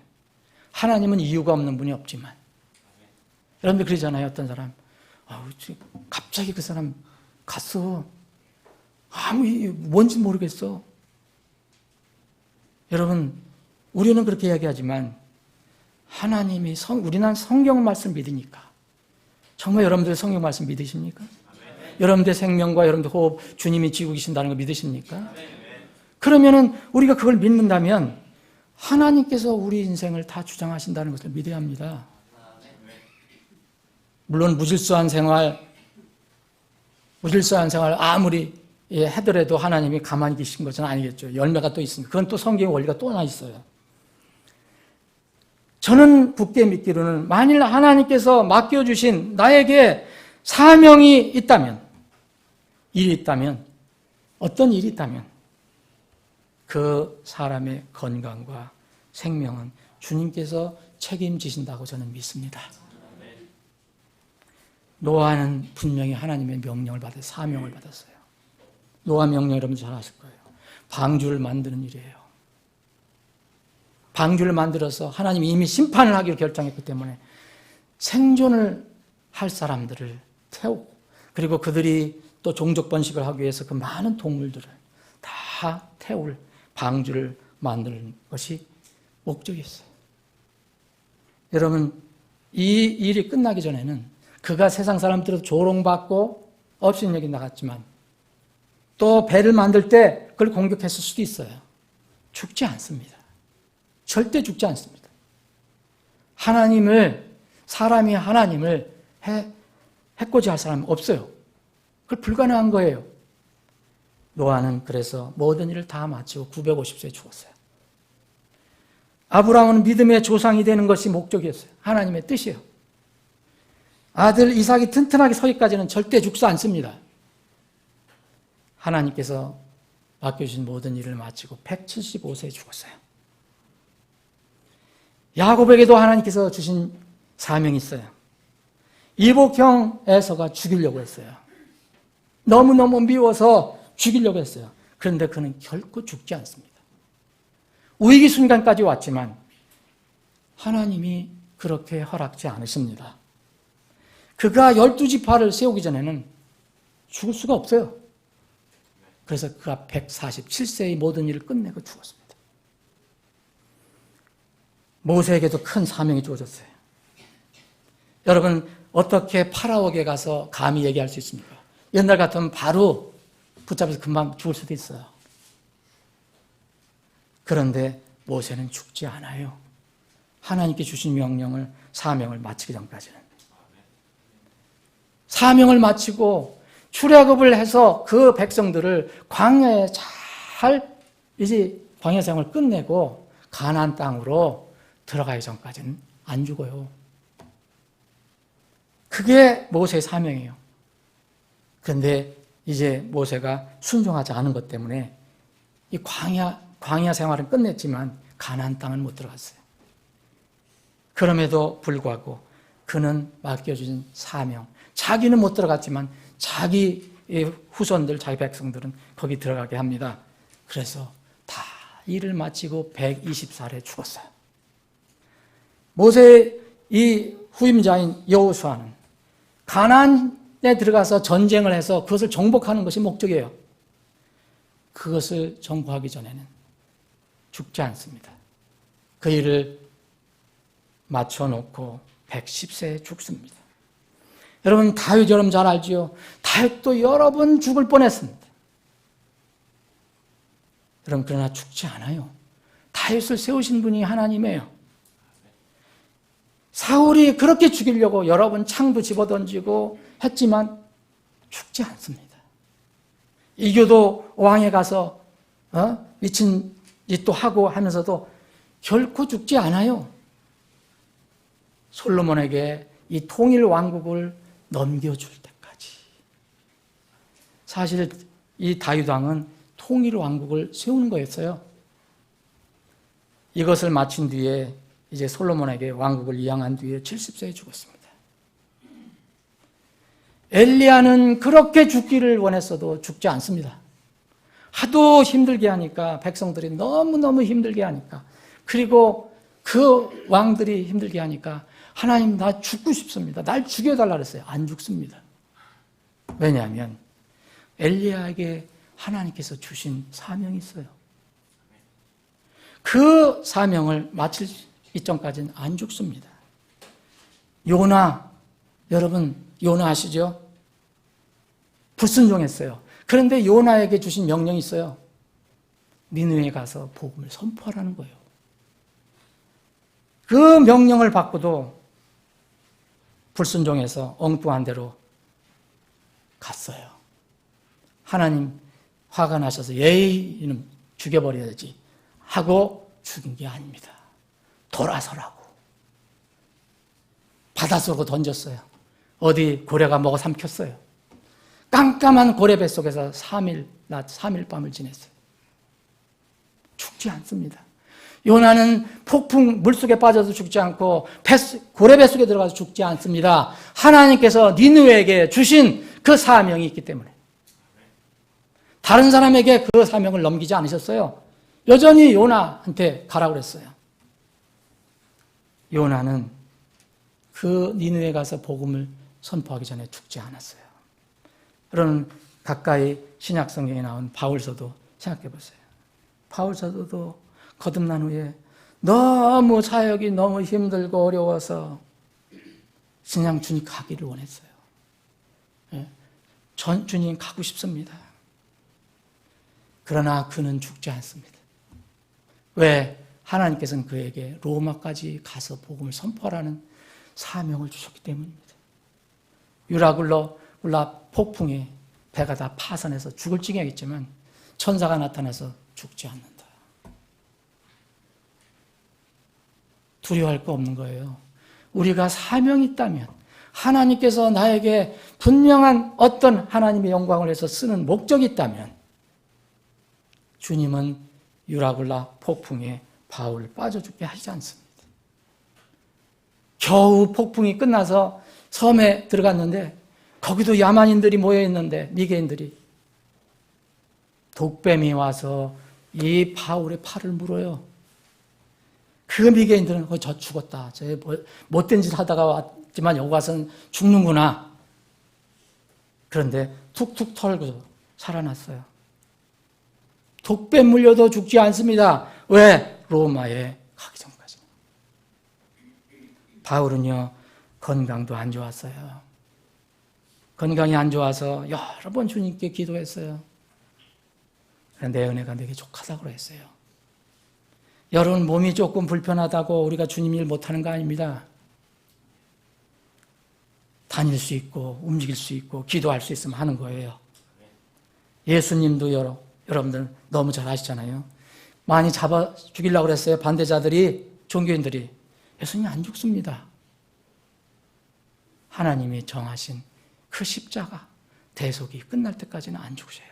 하나님은 이유가 없는 분이 없지만 여러분들 그러잖아요. 어떤 사람 갑자기 그 사람 갔어. 뭔지 모르겠어. 여러분 우리는 그렇게 이야기하지만 하나님이 우리는 성경 말씀 믿으니까 정말 여러분들 성경 말씀 믿으십니까? 여러분들 생명과 여러분들 호흡 주님이 지고 계신다는 거 믿으십니까? 그러면은 우리가 그걸 믿는다면 하나님께서 우리 인생을 다 주장하신다는 것을 믿어야 합니다. 물론 무질서한 생활 아무리 하더라도 하나님이 가만히 계신 것은 아니겠죠. 열매가 또 있습니다. 그건 또 성경의 원리가 또 하나 있어요. 저는 굳게 믿기로는 만일 하나님께서 맡겨주신 나에게 사명이 있다면, 일이 있다면, 어떤 일이 있다면 그 사람의 건강과 생명은 주님께서 책임지신다고 저는 믿습니다. 노아는 분명히 하나님의 명령을 받아 사명을 받았어요. 노아 명령 여러분 잘 아실 거예요. 방주를 만드는 일이에요. 방주를 만들어서 하나님이 이미 심판을 하기로 결정했기 때문에 생존을 할 사람들을 태우고 그리고 그들이 또 종족 번식을 하기 위해서 그 많은 동물들을 다 태울 방주를 만드는 것이 목적이었어요. 여러분 이 일이 끝나기 전에는 그가 세상 사람들을 조롱받고 업신여기 나갔지만 또 배를 만들 때 그걸 공격했을 수도 있어요. 죽지 않습니다. 절대 죽지 않습니다. 사람이 하나님을 해코지 할 사람은 없어요. 그걸 불가능한 거예요. 노아는 그래서 모든 일을 다 마치고 950세에 죽었어요. 아브라함은 믿음의 조상이 되는 것이 목적이었어요. 하나님의 뜻이에요. 아들 이삭이 튼튼하게 서기까지는 절대 죽지 않습니다. 하나님께서 맡겨주신 모든 일을 마치고 175세에 죽었어요. 야곱에게도 하나님께서 주신 사명이 있어요. 이복형 에서가 죽이려고 했어요. 너무너무 미워서 죽이려고 했어요. 그런데 그는 결코 죽지 않습니다. 위기 순간까지 왔지만 하나님이 그렇게 허락지 않으십니다. 그가 12지파를 세우기 전에는 죽을 수가 없어요. 그래서 그가 147세의 모든 일을 끝내고 죽었습니다. 모세에게도 큰 사명이 주어졌어요. 여러분 어떻게 파라오에게 가서 감히 얘기할 수 있습니까? 옛날 같으면 바로 붙잡아서 금방 죽을 수도 있어요. 그런데 모세는 죽지 않아요. 하나님께 주신 명령을 사명을 마치기 전까지는. 사명을 마치고 출애굽을 해서 그 백성들을 광야에 잘 이제 광야 생활을 끝내고 가나안 땅으로 들어가기 전까지는 안 죽어요. 그게 모세의 사명이에요. 그런데 이제 모세가 순종하지 않은 것 때문에 이 광야 생활은 끝냈지만 가나안 땅은 못 들어갔어요. 그럼에도 불구하고 그는 맡겨주신 사명, 자기는 못 들어갔지만 자기 후손들, 자기 백성들은 거기 들어가게 합니다. 그래서 다 일을 마치고 120살에 죽었어요. 모세의 이 후임자인 여호수아는 가나안에 들어가서 전쟁을 해서 그것을 정복하는 것이 목적이에요. 그것을 정복하기 전에는 죽지 않습니다. 그 일을 맞춰놓고 110세에 죽습니다. 여러분, 다윗 여러분 잘 알지요? 다윗도 여러 번 죽을 뻔했습니다. 여러분, 그러나 죽지 않아요. 다윗을 세우신 분이 하나님이에요. 사울이 그렇게 죽이려고 여러 번 창도 집어던지고 했지만 죽지 않습니다. 이교도 왕에 가서 미친 짓도 하고 하면서도 결코 죽지 않아요. 솔로몬에게 이 통일 왕국을 넘겨줄 때까지. 사실 이 다윗 왕은 통일 왕국을 세우는 거였어요. 이것을 마친 뒤에 이제 솔로몬에게 왕국을 이양한 뒤에 70세에 죽었습니다. 엘리야는 그렇게 죽기를 원했어도 죽지 않습니다. 하도 힘들게 하니까, 백성들이 너무너무 힘들게 하니까, 그리고 그 왕들이 힘들게 하니까 하나님, 나 죽고 싶습니다. 날 죽여달라 그랬어요. 안 죽습니다. 왜냐하면 엘리야에게 하나님께서 주신 사명이 있어요. 그 사명을 마칠 이전까지는 안 죽습니다. 요나, 여러분 요나 아시죠? 불순종했어요. 그런데 요나에게 주신 명령이 있어요. 니느웨에 가서 복음을 선포하라는 거예요. 그 명령을 받고도 불순종해서 엉뚱한 대로 갔어요. 하나님 화가 나셔서 에이, 이놈 죽여버려야지 하고 죽인 게 아닙니다. 돌아서라고. 바닷속으로 던졌어요. 어디 고래가 먹어 삼켰어요. 깜깜한 고래 뱃속에서 3일 낮 3일 밤을 지냈어요. 죽지 않습니다. 요나는 폭풍 물속에 빠져도 죽지 않고 고래 뱃속에 들어가서 죽지 않습니다. 하나님께서 니느웨에게 주신 그 사명이 있기 때문에. 다른 사람에게 그 사명을 넘기지 않으셨어요. 여전히 요나한테 가라고 그랬어요. 요나는 그 니느웨에 가서 복음을 선포하기 전에 죽지 않았어요. 여러분, 가까이 신약 성경에 나온 바울서도 생각해 보세요. 바울서도 거듭난 후에 너무 사역이 너무 힘들고 어려워서 그냥 주님 가기를 원했어요. 주님 가고 싶습니다. 그러나 그는 죽지 않습니다. 왜? 하나님께서는 그에게 로마까지 가서 복음을 선포하라는 사명을 주셨기 때문입니다. 유라굴라 폭풍에 배가 다 파선해서 죽을 징역이지만 천사가 나타나서 죽지 않는다. 두려워할 거 없는 거예요. 우리가 사명이 있다면, 하나님께서 나에게 분명한 어떤 하나님의 영광을 위해서 쓰는 목적이 있다면, 주님은 유라굴라 폭풍에 바울을 빠져 죽게 하지 않습니다. 겨우 폭풍이 끝나서 섬에 들어갔는데 거기도 야만인들이 모여 있는데, 미개인들이, 독뱀이 와서 이 바울의 팔을 물어요. 그 미개인들은 저 죽었다. 저 못된 짓 하다가 왔지만 여기 와서는 죽는구나. 그런데 툭툭 털고 살아났어요. 독뱀 물려도 죽지 않습니다. 왜? 로마에 가기 전까지. 바울은요, 건강도 안 좋았어요. 건강이 안 좋아서 여러 번 주님께 기도했어요. 내 은혜가 내게 족하다고 했어요. 여러분, 몸이 조금 불편하다고 우리가 주님 일 못하는 거 아닙니다. 다닐 수 있고 움직일 수 있고 기도할 수 있으면 하는 거예요. 예수님도 여러분들 너무 잘 아시잖아요. 많이 잡아 죽이려고 그랬어요. 반대자들이, 종교인들이. 예수님 안 죽습니다. 하나님이 정하신 그 십자가 대속이 끝날 때까지는 안 죽으셔요.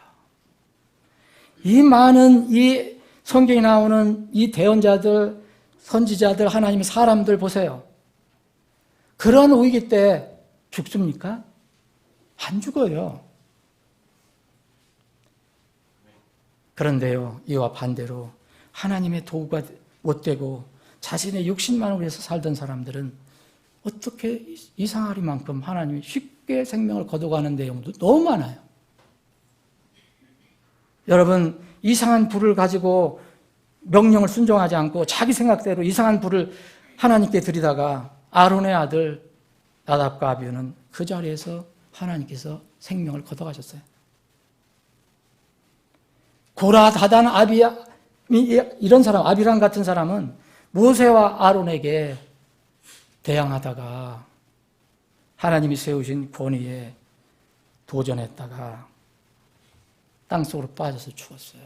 이 많은 이 성경에 나오는 이 대언자들, 선지자들, 하나님의 사람들 보세요. 그런 위기 때 죽습니까? 안 죽어요. 그런데요, 이와 반대로 하나님의 도구가 못 되고 자신의 육신만을 위해서 살던 사람들은 어떻게 이상하리만큼 하나님이 쉽게 생명을 거둬가는 내용도 너무 많아요. 여러분, 이상한 불을 가지고 명령을 순종하지 않고 자기 생각대로 이상한 불을 하나님께 드리다가 아론의 아들 나답과 아비후는 그 자리에서 하나님께서 생명을 거둬가셨어요. 고라, 다단, 아비야 이런 사람, 아비람 같은 사람은 모세와 아론에게 대항하다가 하나님이 세우신 권위에 도전했다가 땅속으로 빠져서 죽었어요.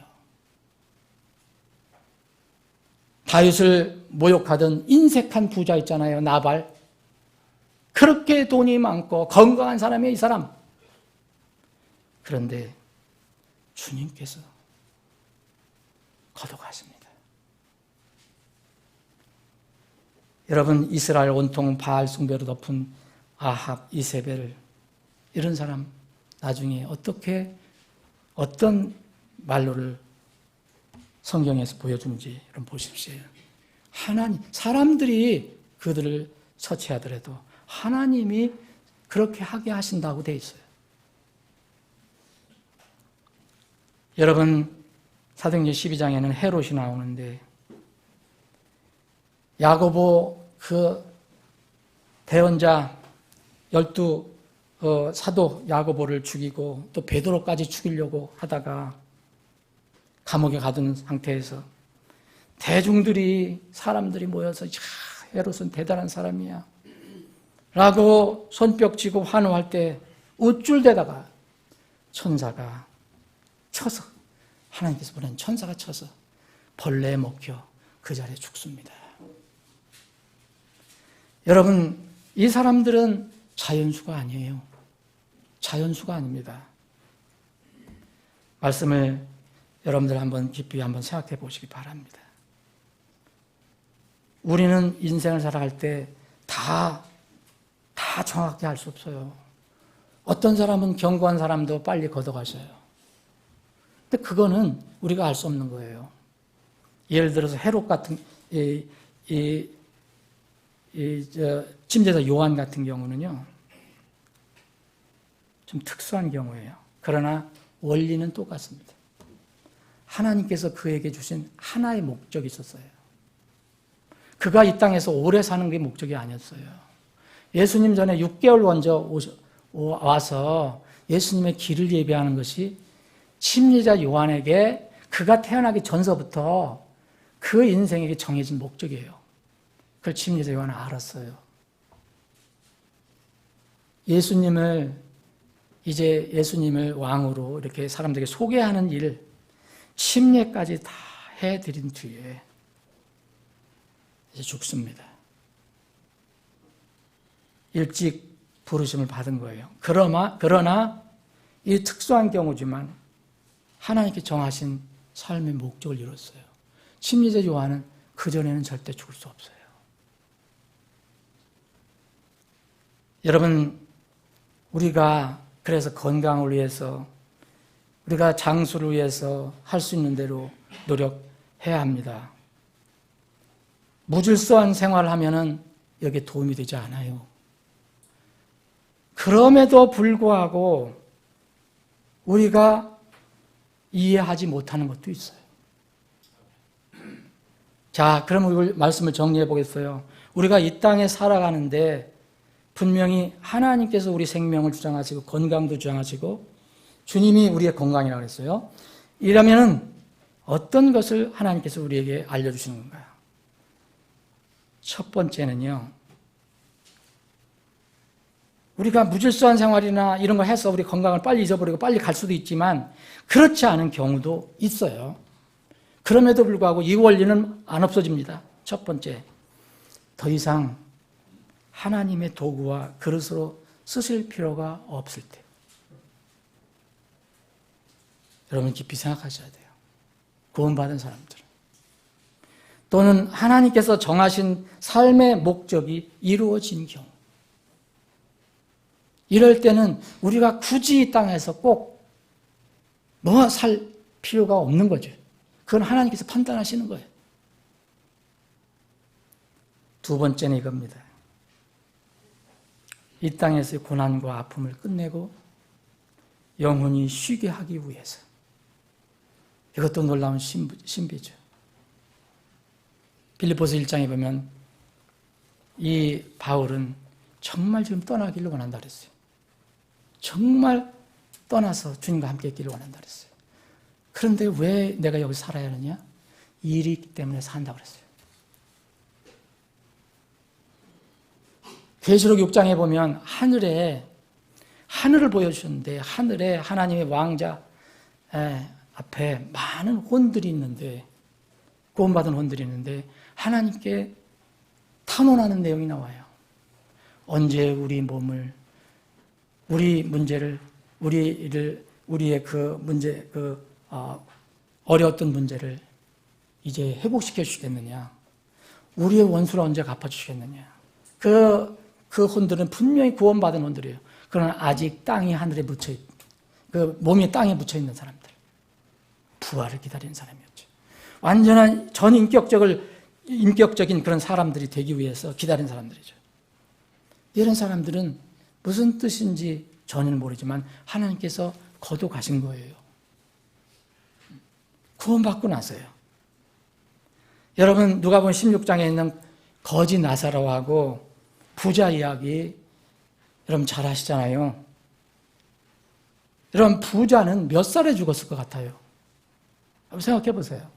다윗을 모욕하던 인색한 부자 있잖아요, 나발. 그렇게 돈이 많고 건강한 사람이에요, 이 사람. 그런데 주님께서 거둬가십니다. 여러분, 이스라엘 온통 바알 숭배로 덮은 아합, 이세벨 이런 사람 나중에 어떤 말로를 성경에서 보여주는지 여러분 보십시오. 하나님, 사람들이 그들을 처치하더라도 하나님이 그렇게 하게 하신다고 돼 있어요. 여러분, 사도행전 12장에는 헤롯이 나오는데 야고보 그 대언자 12 사도 야고보를 죽이고 또 베드로까지 죽이려고 하다가 감옥에 가둔 상태에서 대중들이, 사람들이 모여서 헤롯은 대단한 사람이야 라고 손뼉치고 환호할 때 우쭐대다가 천사가 쳐서, 하나님께서 보낸 천사가 쳐서 벌레에 먹혀 그 자리에 죽습니다. 여러분, 이 사람들은 자연수가 아니에요. 자연수가 아닙니다. 말씀을 여러분들 한번 깊이 한번 생각해 보시기 바랍니다. 우리는 인생을 살아갈 때 다 정확히 알 수 없어요. 어떤 사람은 견고한 사람도 빨리 걷어가셔요. 근데 그거는 우리가 알 수 없는 거예요. 예를 들어서 헤롯 같은 침례자 요한 같은 경우는요, 좀 특수한 경우예요. 그러나 원리는 똑같습니다. 하나님께서 그에게 주신 하나의 목적이 있었어요. 그가 이 땅에서 오래 사는 게 목적이 아니었어요. 예수님 전에 6개월 먼저 와서 예수님의 길을 예비하는 것이 침례자 요한에게 그가 태어나기 전서부터 그 인생에게 정해진 목적이에요. 그걸 침례자 요한은 알았어요. 예수님을 왕으로 이렇게 사람들에게 소개하는 일, 침례까지 다 해드린 뒤에 이제 죽습니다. 일찍 부르심을 받은 거예요. 그러나 이 특수한 경우지만 하나님께 정하신 삶의 목적을 이뤘어요. 침례자 요한은 그전에는 절대 죽을 수 없어요. 여러분, 우리가 그래서 건강을 위해서, 우리가 장수를 위해서 할 수 있는 대로 노력해야 합니다. 무질서한 생활을 하면은 여기에 도움이 되지 않아요. 그럼에도 불구하고 우리가 이해하지 못하는 것도 있어요. 자, 그럼 우리 말씀을 정리해 보겠어요. 우리가 이 땅에 살아가는데 분명히 하나님께서 우리 생명을 주장하시고 건강도 주장하시고 주님이 우리의 건강이라고 했어요. 이러면은 어떤 것을 하나님께서 우리에게 알려주시는 건가요? 첫 번째는요, 우리가 무질서한 생활이나 이런 거 해서 우리 건강을 빨리 잊어버리고 빨리 갈 수도 있지만 그렇지 않은 경우도 있어요. 그럼에도 불구하고 이 원리는 안 없어집니다. 첫 번째, 더 이상 하나님의 도구와 그릇으로 쓰실 필요가 없을 때. 여러분 깊이 생각하셔야 돼요. 구원받은 사람들은. 또는 하나님께서 정하신 삶의 목적이 이루어진 경우. 이럴 때는 우리가 굳이 이 땅에서 꼭 뭐 살 필요가 없는 거죠. 그건 하나님께서 판단하시는 거예요. 두 번째는 이겁니다. 이 땅에서의 고난과 아픔을 끝내고 영혼이 쉬게 하기 위해서. 이것도 놀라운 신비죠. 빌립보서 1장에 보면 이 바울은 정말 지금 떠나기를 원한다 그랬어요. 정말 떠나서 주님과 함께 있기를 원한다 그랬어요. 그런데 왜 내가 여기 살아야 하느냐? 일이 있기 때문에 산다 그랬어요. 계시록 6장에 보면 하늘을 보여주셨는데 하늘에 하나님의 왕자 앞에 많은 혼들이 있는데 구원받은 혼들이 있는데 하나님께 탄원하는 내용이 나와요. 언제 우리 몸을 우리의 그 문제, 어려웠던 문제를 이제 회복시켜 주시겠느냐? 우리의 원수를 언제 갚아주시겠느냐? 그 혼들은 분명히 구원받은 혼들이에요. 그러나 아직 땅이 하늘에 그 몸이 땅에 묻혀있는 사람들. 부활을 기다리는 사람이었죠. 완전한 인격적인 그런 사람들이 되기 위해서 기다린 사람들이죠. 이런 사람들은 무슨 뜻인지 전혀 모르지만 하나님께서 거둬가신 거예요. 구원받고 나서요. 여러분 누가복음 16장에 있는 거지 나사로하고 부자 이야기 여러분 잘 아시잖아요. 여러분 부자는 몇 살에 죽었을 것 같아요? 한번 생각해 보세요.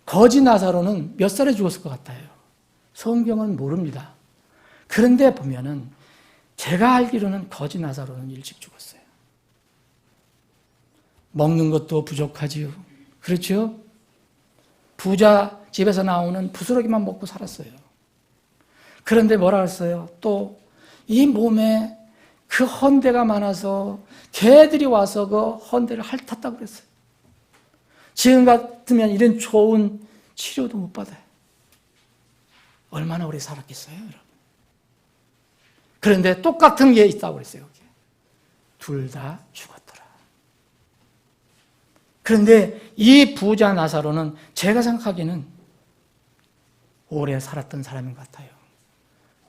거지 나사로는 몇 살에 죽었을 것 같아요? 성경은 모릅니다. 그런데 보면은 제가 알기로는 거지 나사로는 일찍 죽었어요. 먹는 것도 부족하지요. 그렇죠? 부자 집에서 나오는 부스러기만 먹고 살았어요. 그런데 뭐라 했어요? 또 이 몸에 그 헌대가 많아서 개들이 와서 그 헌대를 핥았다고 그랬어요. 지금 같으면 이런 좋은 치료도 못 받아요. 얼마나 오래 살았겠어요, 여러분? 그런데 똑같은 게 있다고 그랬어요, 여기. 둘 다 죽었더라. 그런데 이 부자 나사로는 제가 생각하기에는 오래 살았던 사람인 것 같아요.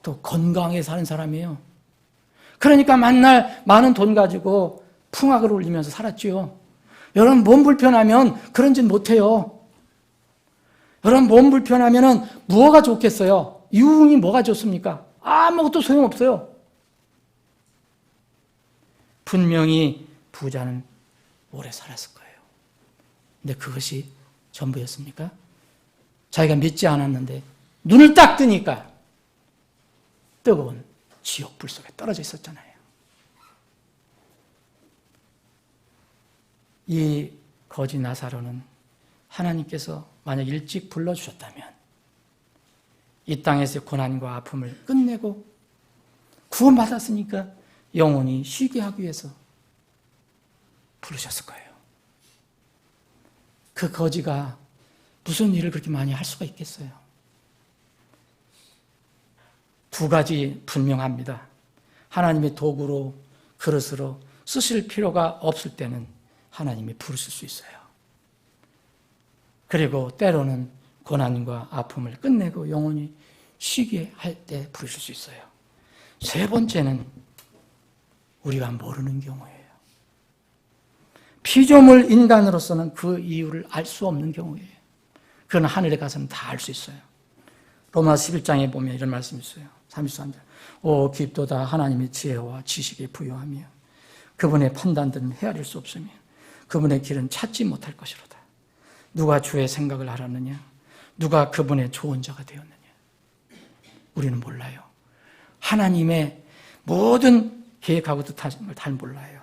또 건강하게 사는 사람이에요. 그러니까 만날 많은 돈 가지고 풍악을 울리면서 살았죠. 여러분 몸 불편하면 그런 짓 못해요. 여러분 몸 불편하면 뭐가 좋겠어요? 유흥이 뭐가 좋습니까? 아무것도 소용없어요. 분명히 부자는 오래 살았을 거예요. 근데 그것이 전부였습니까? 자기가 믿지 않았는데 눈을 딱 뜨니까 뜨거운 지옥불 속에 떨어져 있었잖아요. 이 거지 나사로는 하나님께서 만약 일찍 불러주셨다면 이 땅에서의 고난과 아픔을 끝내고 구원받았으니까 영원히 쉬게 하기 위해서 부르셨을 거예요. 그 거지가 무슨 일을 그렇게 많이 할 수가 있겠어요? 두 가지 분명합니다. 하나님의 도구로, 그릇으로 쓰실 필요가 없을 때는 하나님이 부르실 수 있어요. 그리고 때로는 고난과 아픔을 끝내고 영원히 쉬게 할 때 부르실 수 있어요. 세 번째는 우리가 모르는 경우예요. 피조물 인간으로서는 그 이유를 알 수 없는 경우예요. 그건 하늘에 가서는 다 알 수 있어요. 로마서 11장에 보면 이런 말씀이 있어요. 33절. 오 깊도다 하나님의 지혜와 지식에 부유하며 그분의 판단들은 헤아릴 수 없으며 그분의 길은 찾지 못할 것이로다. 누가 주의 생각을 알았느냐? 누가 그분의 좋은 자가 되었느냐? 우리는 몰라요. 하나님의 모든 계획하고 뜻하신 걸 잘 몰라요.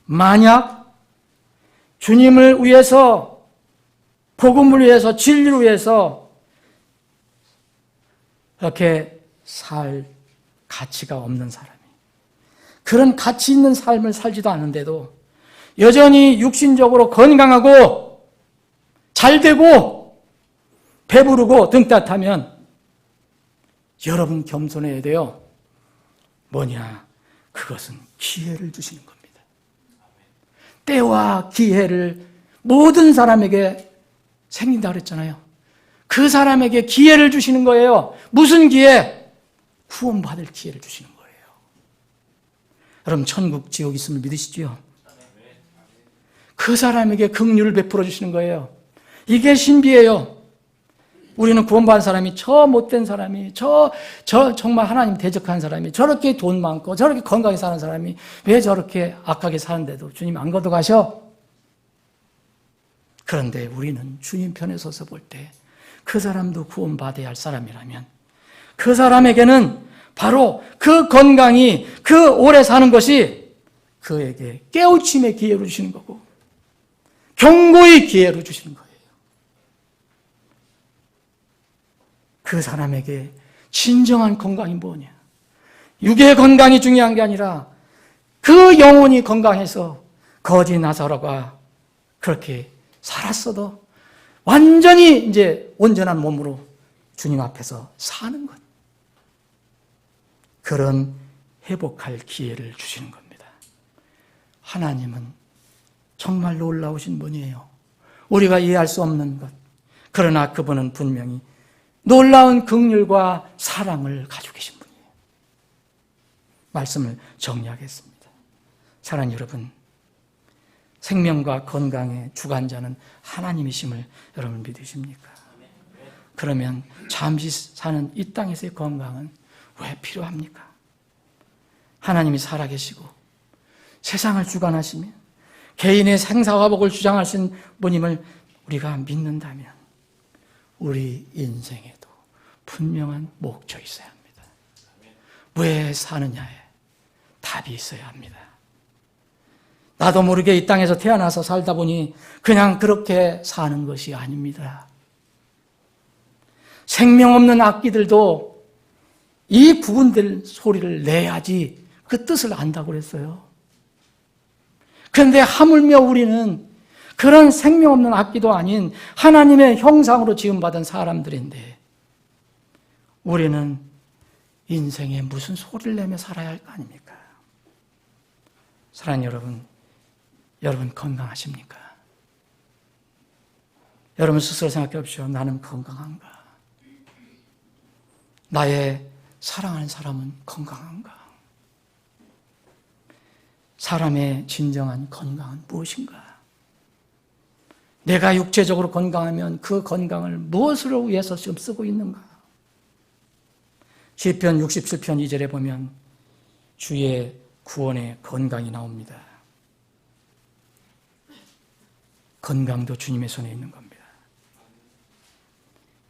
만약 주님을 위해서, 복음을 위해서, 진리를 위해서 이렇게 살 가치가 없는 사람이, 그런 가치 있는 삶을 살지도 않는데도 여전히 육신적으로 건강하고 잘되고 배부르고 등 따뜻하면 여러분 겸손해야 돼요. 뭐냐? 그것은 기회를 주시는 겁니다. 때와 기회를 모든 사람에게 생긴다고 그랬잖아요. 그 사람에게 기회를 주시는 거예요. 무슨 기회? 구원받을 기회를 주시는 거예요. 여러분, 천국, 지옥 있음을 믿으시지요? 그 사람에게 긍휼을 베풀어 주시는 거예요. 이게 신비예요. 우리는 구원받은 사람이, 저 못된 사람이, 정말 하나님 대적한 사람이, 저렇게 돈 많고 저렇게 건강하게 사는 사람이 왜 저렇게 악하게 사는데도 주님 안 걷어가셔? 그런데 우리는 주님 편에 서서 볼 때 그 사람도 구원받아야 할 사람이라면 그 사람에게는 바로 그 건강이, 그 오래 사는 것이 그에게 깨우침의 기회로 주시는 거고 경고의 기회로 주시는 거예요. 그 사람에게 진정한 건강이 뭐냐? 육의 건강이 중요한 게 아니라 그 영혼이 건강해서 거지 나사로가 그렇게 살았어도 완전히 이제 온전한 몸으로 주님 앞에서 사는 것. 그런 회복할 기회를 주시는 겁니다. 하나님은 정말 놀라우신 분이에요. 우리가 이해할 수 없는 것. 그러나 그분은 분명히 놀라운 긍휼과 사랑을 가지고 계신 분이에요. 말씀을 정리하겠습니다. 사랑하는 여러분, 생명과 건강의 주관자는 하나님이심을 여러분 믿으십니까? 그러면 잠시 사는 이 땅에서의 건강은 왜 필요합니까? 하나님이 살아계시고 세상을 주관하시며 개인의 생사화복을 주장하신 분임을 우리가 믿는다면 우리 인생에도 분명한 목적이 있어야 합니다. 왜 사느냐에 답이 있어야 합니다. 나도 모르게 이 땅에서 태어나서 살다 보니 그냥 그렇게 사는 것이 아닙니다. 생명 없는 악기들도 이 구분될 소리를 내야지 그 뜻을 안다고 그랬어요. 그런데 하물며 우리는 그런 생명 없는 악기도 아닌 하나님의 형상으로 지음받은 사람들인데 우리는 인생에 무슨 소리를 내며 살아야 할 거 아닙니까? 사랑하는 여러분 건강하십니까? 여러분 스스로 생각해 보십시오. 나는 건강한가? 나의 사랑하는 사람은 건강한가? 사람의 진정한 건강은 무엇인가? 내가 육체적으로 건강하면 그 건강을 무엇으로 위해서 지금 쓰고 있는가? 시편 67편 2절에 보면 주의 구원의 건강이 나옵니다. 건강도 주님의 손에 있는 겁니다.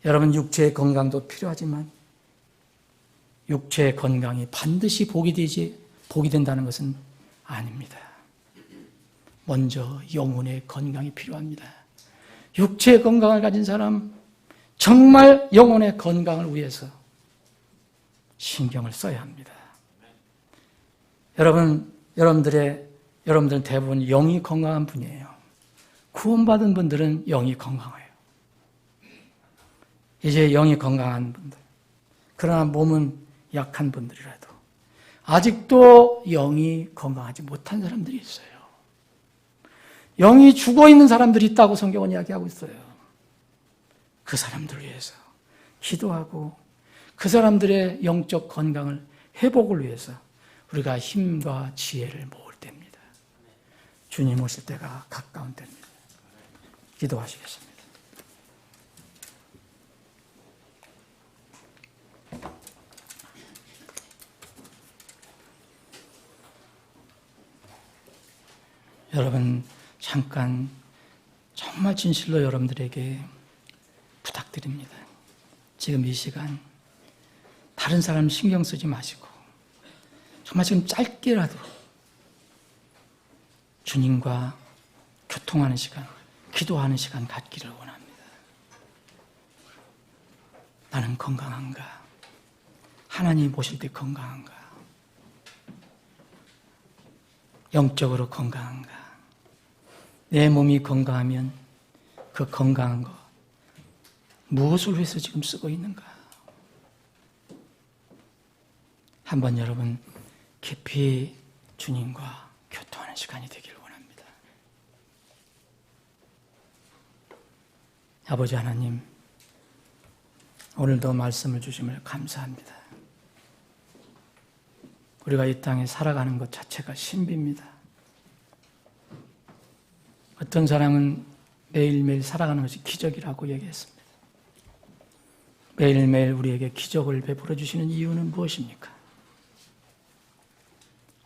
여러분 육체의 건강도 필요하지만 육체의 건강이 반드시 복이 된다는 것은 아닙니다. 먼저 영혼의 건강이 필요합니다. 육체의 건강을 가진 사람, 정말 영혼의 건강을 위해서 신경을 써야 합니다. 여러분들은 대부분 영이 건강한 분이에요. 구원받은 분들은 영이 건강해요. 이제 영이 건강한 분들, 그러나 몸은 약한 분들이라도 아직도 영이 건강하지 못한 사람들이 있어요. 영이 죽어있는 사람들이 있다고 성경은 이야기하고 있어요. 그 사람들을 위해서 기도하고 그 사람들의 영적 건강을 회복을 위해서 우리가 힘과 지혜를 모을 때입니다. 주님 오실 때가 가까운 때입니다. 기도하시겠습니다. 여러분 잠깐 정말 진실로 여러분들에게 부탁드립니다. 지금 이 시간 다른 사람 신경 쓰지 마시고 정말 지금 짧게라도 주님과 교통하는 시간, 기도하는 시간 갖기를 원합니다. 나는 건강한가? 하나님 보실 때 건강한가? 영적으로 건강한가? 내 몸이 건강하면 그 건강한 거 무엇을 위해서 지금 쓰고 있는가? 한번 여러분 깊이 주님과 교통하는 시간이 되기를 원합니다. 아버지 하나님, 오늘도 말씀을 주심을 감사합니다. 우리가 이 땅에 살아가는 것 자체가 신비입니다. 어떤 사람은 매일매일 살아가는 것이 기적이라고 얘기했습니다. 매일매일 우리에게 기적을 베풀어 주시는 이유는 무엇입니까?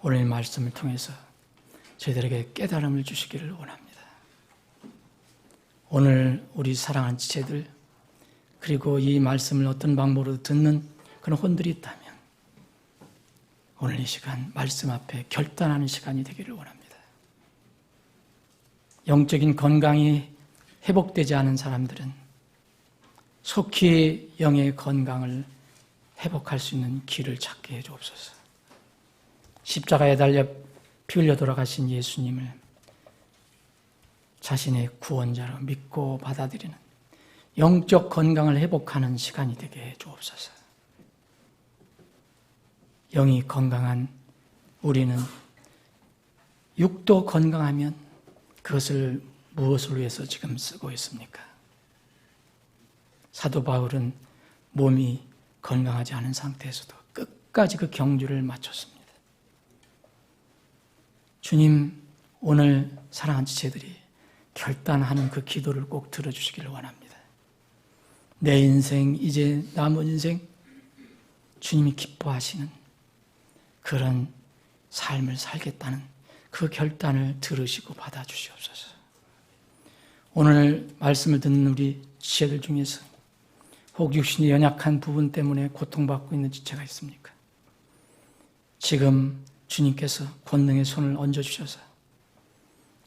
오늘 말씀을 통해서 저희들에게 깨달음을 주시기를 원합니다. 오늘 우리 사랑하는 지체들, 그리고 이 말씀을 어떤 방법으로 듣는 그런 혼들이 있다면 오늘 이 시간 말씀 앞에 결단하는 시간이 되기를 원합니다. 영적인 건강이 회복되지 않은 사람들은 속히 영의 건강을 회복할 수 있는 길을 찾게 해주옵소서. 십자가에 달려 피 흘려 돌아가신 예수님을 자신의 구원자로 믿고 받아들이는 영적 건강을 회복하는 시간이 되게 해주옵소서. 영이 건강한 우리는 육도 건강하면 그것을 무엇을 위해서 지금 쓰고 있습니까? 사도 바울은 몸이 건강하지 않은 상태에서도 끝까지 그 경주를 마쳤습니다. 주님, 오늘 사랑하는 지체들이 결단하는 그 기도를 꼭 들어주시기를 원합니다. 내 인생, 이제 남은 인생 주님이 기뻐하시는 그런 삶을 살겠다는 그 결단을 들으시고 받아주시옵소서. 오늘 말씀을 듣는 우리 지체들 중에서 혹 육신이 연약한 부분 때문에 고통받고 있는 지체가 있습니까? 지금 주님께서 권능의 손을 얹어주셔서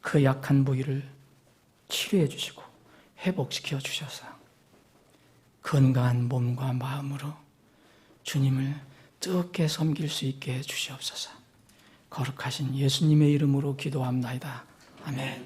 그 약한 부위를 치료해 주시고 회복시켜 주셔서 건강한 몸과 마음으로 주님을 뜨겁게 섬길 수 있게 해 주시옵소서. 거룩하신 예수님의 이름으로 기도합나이다. 아멘.